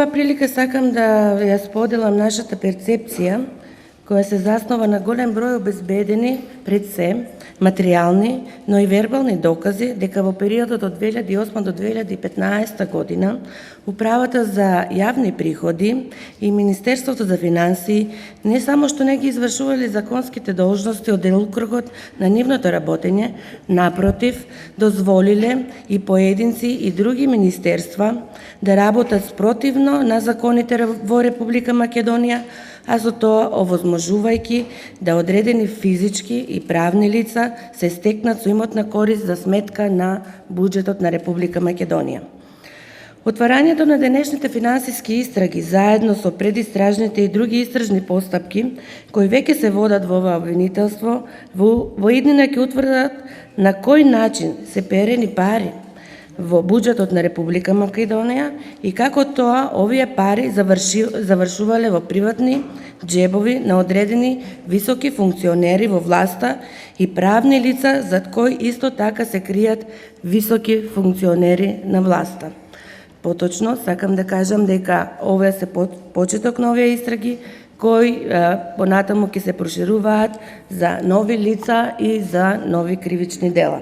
оваа прилика сакам да ја споделам нашата перцепција, која се заснова на голем број обезбедени пред се материјални, но и вербални докази дека во периодот од 2008 до 2015 година Управата за јавни приходи и Министерството за финансии не само што не ги извршувале законските должности од делокругот на нивното работење, напротив, дозволиле и поединци и други министерства да работат спротивно на законите во Република Македонија, а со тоа овозможувајќи да одредени физички и правни лица се стекнат со имотна корист за сметка на буџетот на Република Македонија. Отварањето на денешните финансиски истраги заедно со предистражните и други истражни постапки кои веќе се водат во ова обвинителство во иднина ќе утврдат на кој начин се перени пари во буџетот на Република Македонија и како тоа овие пари завршувале во приватни џебови на одредени високи функционери во власта и правни лица зад кои исто така се кријат високи функционери на власта. Поточно, сакам да кажам дека ова се почеток на овие истраги кои понатаму ќе се прошируваат за нови лица и за нови кривични дела.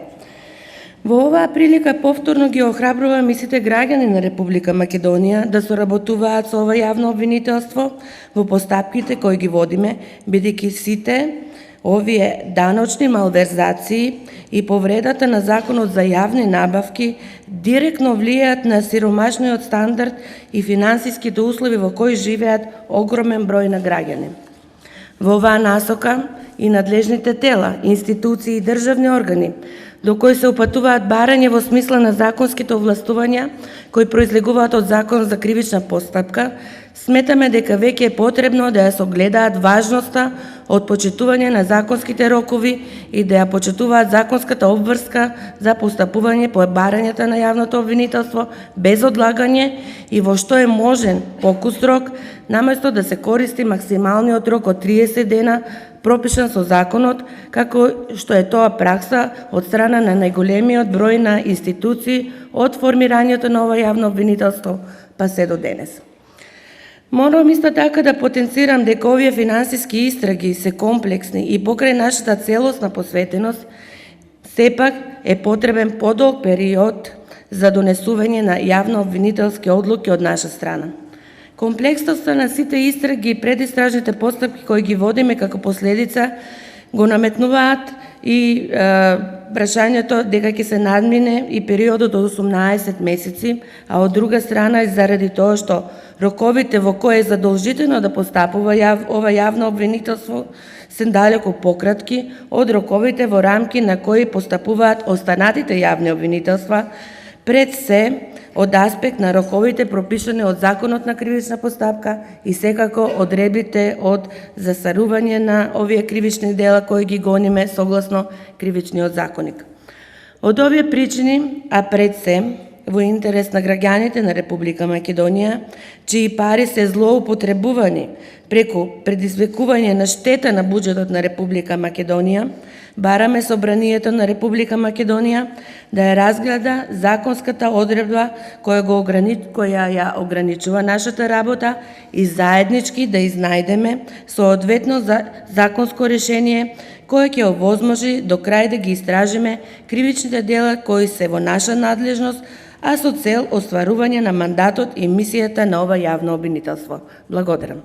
Во оваа прилика повторно ги охрабрувам и сите граѓани на Република Македонија да соработуваат со ова јавно обвинителство во постапките кои ги водиме, бидејќи сите овие даночни малверзации и повредата на Законот за јавни набавки директно влијаат на сиромашниот стандард и финансиските услови во кои живеат огромен број на граѓани. Во оваа насока и надлежните тела, институции и државни органи до кои се упатуваат барање во смисла на законските овластувања кои произлегуваат од Закон за кривична постапка, сметаме дека веќе е потребно да ја согледаат важноста од почитување на законските рокови и да ја почитуваат законската обврска за постапување по барањата на јавното обвинителство без одлагање и во што е можен покус рок, наместо да се користи максималниот рок од 30 дена пропишан со законот, како што е тоа пракса од страна на најголемиот број на институции од формирањето на ова јавно обвинителство па се до денес. Морам исто така да потенцирам дека овие финансиски истраги се комплексни и покрај нашата целосна посветеност, сепак е потребен подолг период за донесување на јавно обвинителски одлуки од наша страна. Комплексноста на сите истраги и предистражните постапки кои ги водиме како последица го наметнуваат и прашањето дека ќе се надмине и периодот од 18 месеци, а од друга страна и заради тоа што роковите во кои е задолжително да постапува ова јавно обвинителство се далеку пократки од роковите во рамки на кои постапуваат останатите јавни обвинителства, пред се од аспект на роковите пропишани од Законот на кривична постапка и секако одредбите од застарување на овие кривични дела кои ги гониме согласно Кривичниот законник. Од овие причини, а пред се во интерес на граѓаните на Република Македонија, чии пари се злоупотребувани преку предизвикување на штета на буџетот на Република Македонија, бараме Собранието на Република Македонија да ја разгледа законската одредба која ја ограничува нашата работа и заеднички да изнајдеме соодветно законско решение кое ќе овозможи до крај да ги истражиме кривичните дела кои се во наша надлежност, а со цел остварување на мандатот и мисијата на ова јавно обвинителство. Благодарам.